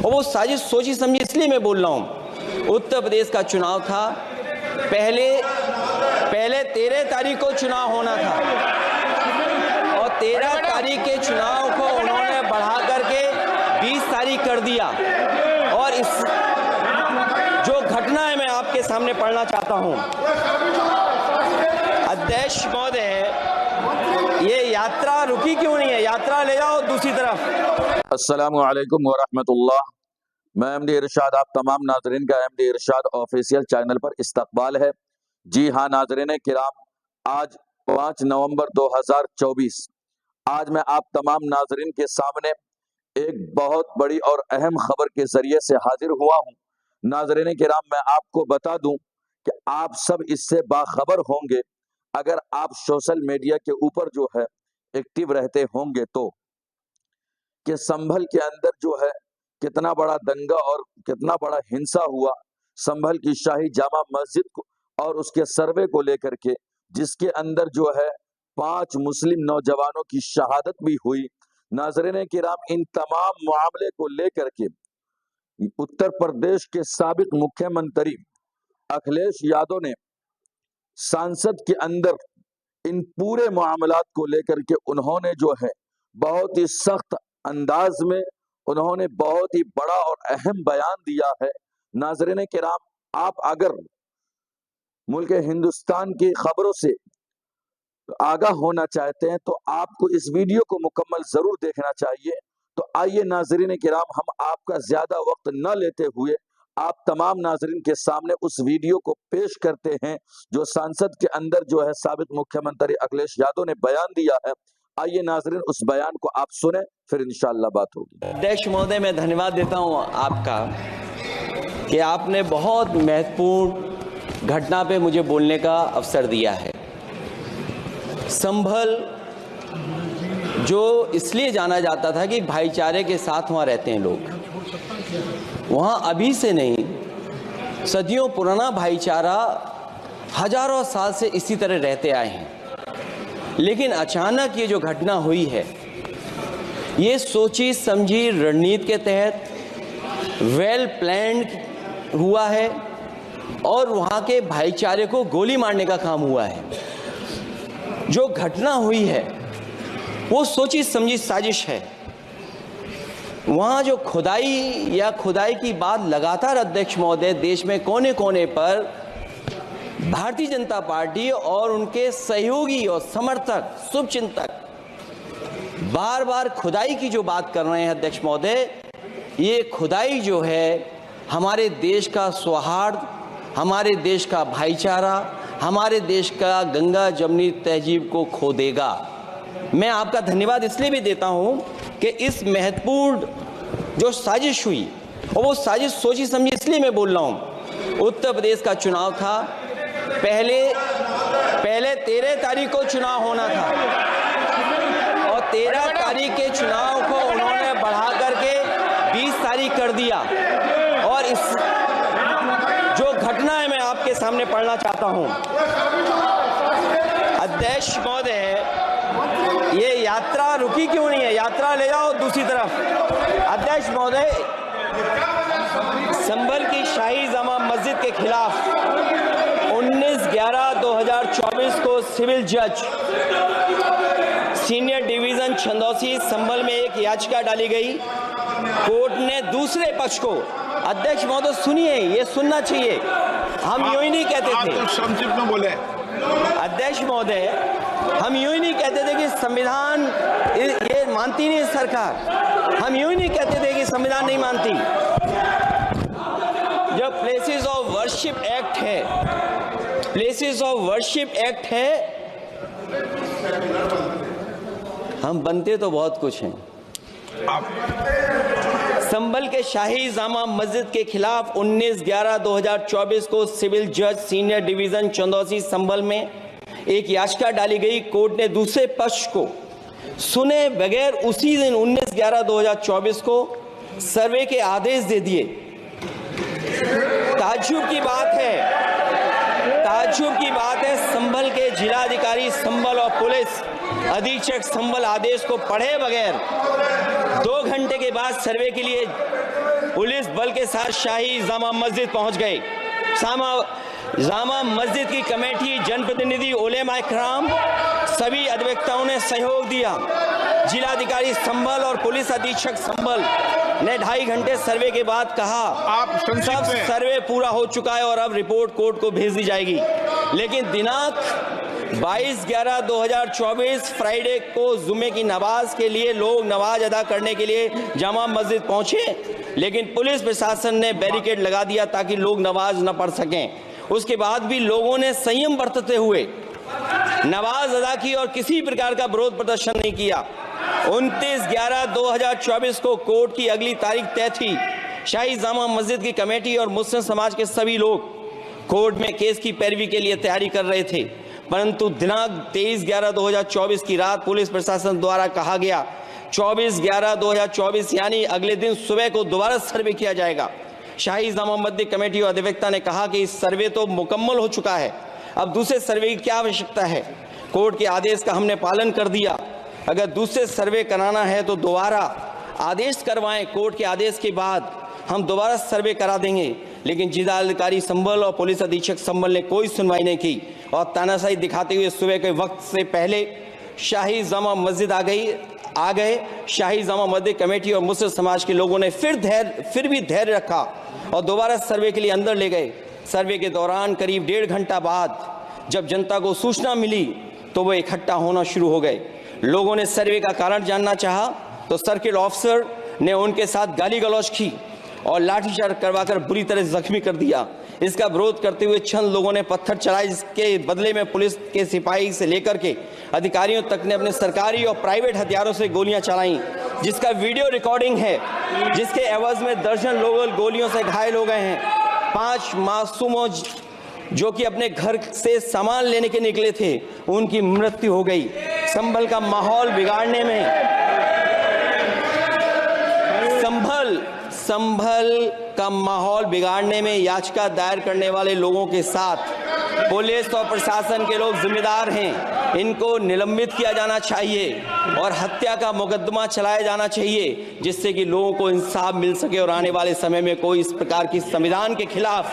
और वो साजिश सोची समझी इसलिए मैं बोल रहा हूँ। उत्तर प्रदेश का चुनाव था, पहले 13 तारीख को चुनाव होना था और 13 तारीख के चुनाव को उन्होंने बढ़ा करके 20 तारीख कर दिया। और इस जो घटना है मैं आपके सामने पढ़ना चाहता हूँ। अध्यक्ष महोदय, ये यात्रा रुकी क्यों नहीं है? यात्रा ले जाओ दूसरी तरफ। अस्सलामु अलैकुम वरहमतुल्लाह। मैं एमडी इरशाद, आप तमाम नाजरीन का एमडी इरशाद ऑफिशियल चैनल पर इस्तकबाल है। जी हाँ नाजरीन किराम, आज 5 नवंबर 2024 आज मैं आप तमाम नाजरीन के सामने एक बहुत बड़ी और अहम खबर के जरिए से हाजिर हुआ हूँ। नाजरीन किराम, मैं आपको बता दूं कि आप सब इससे बाखबर होंगे अगर आप सोशल मीडिया के ऊपर जो है एक्टिव रहते होंगे तो, कि संभल के अंदर जो है कितना बड़ा दंगा और कितना बड़ा हिंसा हुआ संभल की शाही जामा मस्जिद को और उसके सर्वे को लेकर के, जिसके अंदर जो है 5 मुस्लिम नौजवानों की शहादत भी हुई। नाज़रीन किराम, इन तमाम मामले को लेकर के उत्तर प्रदेश के साबिक मुख्यमंत्री अखिलेश यादव ने संसद के अंदर इन पूरे मामलात को लेकर के उन्होंने जो है बहुत ही सख्त अंदाज में उन्होंने बहुत ही बड़ा और अहम बयान दिया है। नाज़रीन किराम, आप अगर मुल्क हिंदुस्तान की खबरों से आगाह होना चाहते हैं तो आपको इस वीडियो को मुकम्मल जरूर देखना चाहिए। तो आइए नाज़रीन किराम, हम आपका ज्यादा वक्त न लेते हुए आप तमाम नाजरीन के सामने उस वीडियो को पेश करते हैं जो संसद के अंदर जो है साबिक मुख्यमंत्री अखिलेश यादव ने बयान दिया है। आइए नाजरीन, उस बयान को आप सुने, फिर इंशाअल्लाह बात होगी। अध्यक्ष महोदय, मैं धन्यवाद देता हूं आपका कि आपने बहुत महत्वपूर्ण घटना पे मुझे बोलने का अवसर दिया है। संभल जो इसलिए जाना जाता था कि भाईचारे के साथ वहाँ रहते हैं लोग, वहाँ अभी से नहीं सदियों पुराना भाईचारा हजारों साल से इसी तरह रहते आए हैं। लेकिन अचानक ये जो घटना हुई है, ये सोची समझी रणनीति के तहत वेल प्लान्ड हुआ है और वहाँ के भाईचारे को गोली मारने का काम हुआ है। जो घटना हुई है वो सोची समझी साजिश है। वहाँ जो खुदाई की बात लगातार अध्यक्ष महोदय देश में कोने कोने पर भारतीय जनता पार्टी और उनके सहयोगी और समर्थक शुभचिंतक बार बार खुदाई की जो बात कर रहे हैं अध्यक्ष महोदय, ये खुदाई जो है हमारे देश का सौहार्द, हमारे देश का भाईचारा, हमारे देश का गंगा जमनी तहजीब को खो देगा। मैं आपका धन्यवाद इसलिए भी देता हूं कि इस महत्वपूर्ण जो साजिश हुई, और वो साजिश सोची समझी इसलिए मैं बोल रहा हूं। उत्तर प्रदेश का चुनाव था, पहले 13 तारीख को चुनाव होना था और 13 तारीख के चुनाव को उन्होंने बढ़ा करके 20 तारीख कर दिया। और इस जो घटना है मैं आपके सामने पढ़ना चाहता हूं। अध्यक्ष महोदय, ये यात्रा रुकी क्यों नहीं है? यात्रा ले जाओ दूसरी तरफ। अध्यक्ष महोदय, संभल की शाही जामा मस्जिद के खिलाफ 19/11/2024 को सिविल जज सीनियर डिवीजन छंदौसी संभल में एक याचिका डाली गई। कोर्ट ने दूसरे पक्ष को, अध्यक्ष महोदय सुनिए, ये सुनना चाहिए, हम यूं ही नहीं कहते थे। आप संक्षिप्त में बोले। अध्यक्ष महोदय, हम यूं ही नहीं कहते थे कि संविधान ये मानती नहीं सरकार। हम यूं ही नहीं कहते थे कि संविधान नहीं मानती। जब प्लेसेस ऑफ वर्शिप एक्ट है, प्लेसेस ऑफ वर्शिप एक्ट है, हम बनते तो बहुत कुछ हैं। संभल के शाही जामा मस्जिद के खिलाफ 19/11/2024 को सिविल जज सीनियर डिवीजन चंदौसी संभल में एक याचिका डाली गई। कोर्ट ने दूसरे पक्ष को सुने बगैर उसी दिन 19/11/2024 को सर्वे के आदेश दे दिए। ताज्जुब की बात है संभल के जिलाधिकारी संभल और पुलिस अधीक्षक संभल आदेश को पढ़े बगैर 2 घंटे के बाद सर्वे के लिए पुलिस बल के साथ शाही जामा मस्जिद पहुंच गए। जामा मस्जिद की कमेटी, जनप्रतिनिधि, उलेमा इकराम, सभी अधिवक्ताओं ने सहयोग दिया। जिलाधिकारी संभल और पुलिस अधीक्षक संभल ने 2.5 घंटे सर्वे के बाद कहा सब सर्वे पूरा हो चुका है और अब रिपोर्ट कोर्ट को भेज दी जाएगी। लेकिन दिनांक 22/11/2024 फ्राइडे को जुमे की नमाज के लिए लोग नमाज अदा करने के लिए जामा मस्जिद पहुंचे, लेकिन पुलिस प्रशासन ने बैरिकेड लगा दिया ताकि लोग नमाज न पढ़ सकें। उसके बाद भी लोगों ने संयम बरतते हुए नमाज अदा की और किसी प्रकार का विरोध प्रदर्शन नहीं किया। 29/11/2024 को कोर्ट की अगली तारीख तय थी। शाही जामा मस्जिद की कमेटी और मुस्लिम समाज के सभी लोग कोर्ट में केस की पैरवी के लिए तैयारी कर रहे थे, परंतु दिनांक 23/11/2024 की रात पुलिस प्रशासन द्वारा कहा गया 24/11/2024 यानी अगले दिन सुबह को दोबारा सर्वे किया जाएगा। शाही जामा मस्जिद कमेटी और अधिवक्ता ने कहा कि इस सर्वे तो मुकम्मल हो चुका है, अब दूसरे सर्वे की क्या आवश्यकता है। कोर्ट के आदेश का हमने पालन कर दिया। अगर दूसरे सर्वे कराना है तो दोबारा आदेश करवाएं। कोर्ट के आदेश के बाद हम दोबारा सर्वे करा देंगे। लेकिन जिलाधिकारी संभल और पुलिस अधीक्षक संभल ने कोई सुनवाई नहीं की और तानाशाही दिखाते हुए सुबह के वक्त से पहले शाही जामा मस्जिद आ गए। शाही जामा मस्जिद कमेटी और मुस्लिम समाज के लोगों ने फिर भी धैर्य रखा और दोबारा सर्वे के लिए अंदर ले गए। सर्वे के दौरान करीब 1.5 घंटा बाद जब जनता को सूचना मिली तो वो इकट्ठा होना शुरू हो गए। लोगों ने सर्वे का कारण जानना चाहा तो सर्किल ऑफिसर ने उनके साथ गाली गलौज की और लाठीचार्ज करवाकर बुरी तरह जख्मी कर दिया। इसका विरोध करते हुए चंद लोगों ने पत्थर चलाए, जिसके बदले में पुलिस के सिपाही से लेकर के अधिकारियों तक ने अपने सरकारी और प्राइवेट हथियारों से गोलियां चलाई, जिसका वीडियो रिकॉर्डिंग है, जिसके एवज में दर्जन लोग गोलियों से घायल हो गए हैं। 5 मासूमों जो कि अपने घर से सामान लेने के निकले थे, उनकी मृत्यु हो गई। संभल का माहौल बिगाड़ने में संभल का माहौल बिगाड़ने में याचिका दायर करने वाले लोगों के साथ पुलिस और प्रशासन के लोग जिम्मेदार हैं। इनको निलंबित किया जाना चाहिए और हत्या का मुकदमा चलाया जाना चाहिए, जिससे कि लोगों को इंसाफ मिल सके और आने वाले समय में कोई इस प्रकार की संविधान के खिलाफ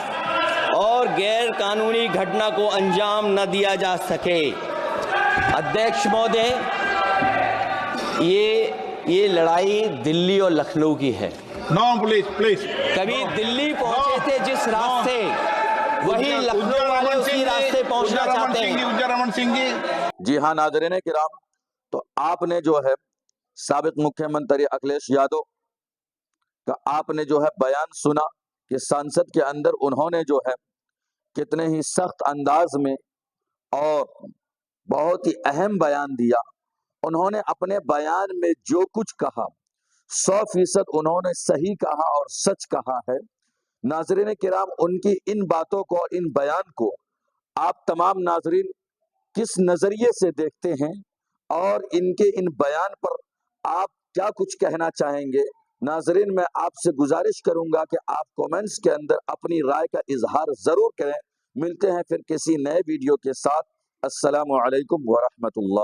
और गैर कानूनी घटना को अंजाम न दिया जा सके। अध्यक्ष महोदय, ये लड़ाई दिल्ली और लखनऊ की है। No, please. कभी दिल्ली पहुंचे थे जिस रास्ते, वही लखनऊ वाले उसी रास्ते पहुंचना चाहते हैं। रमन सिंह जी। जी हाँ नाज़रीन किराम, तो आपने जो है साबिक मुख्यमंत्री अखिलेश यादव का आपने जो है बयान सुना कि संसद के अंदर उन्होंने जो है कितने ही सख्त अंदाज में और बहुत ही अहम बयान दिया। उन्होंने अपने बयान में जो कुछ कहा 100% उन्होंने सही कहा और सच कहा है। नाज़रीन किराम, उनकी इन बातों को, इन बयान को आप तमाम नाज़रीन किस नजरिए से देखते हैं और इनके इन बयान पर आप क्या कुछ कहना चाहेंगे? नाज़रीन, मैं आपसे गुजारिश करूंगा कि आप कमेंट्स के अंदर अपनी राय का इजहार जरूर करें। मिलते हैं फिर किसी नए वीडियो के साथ। अस्सलामु अलैकुम व रहमतुल्लाह।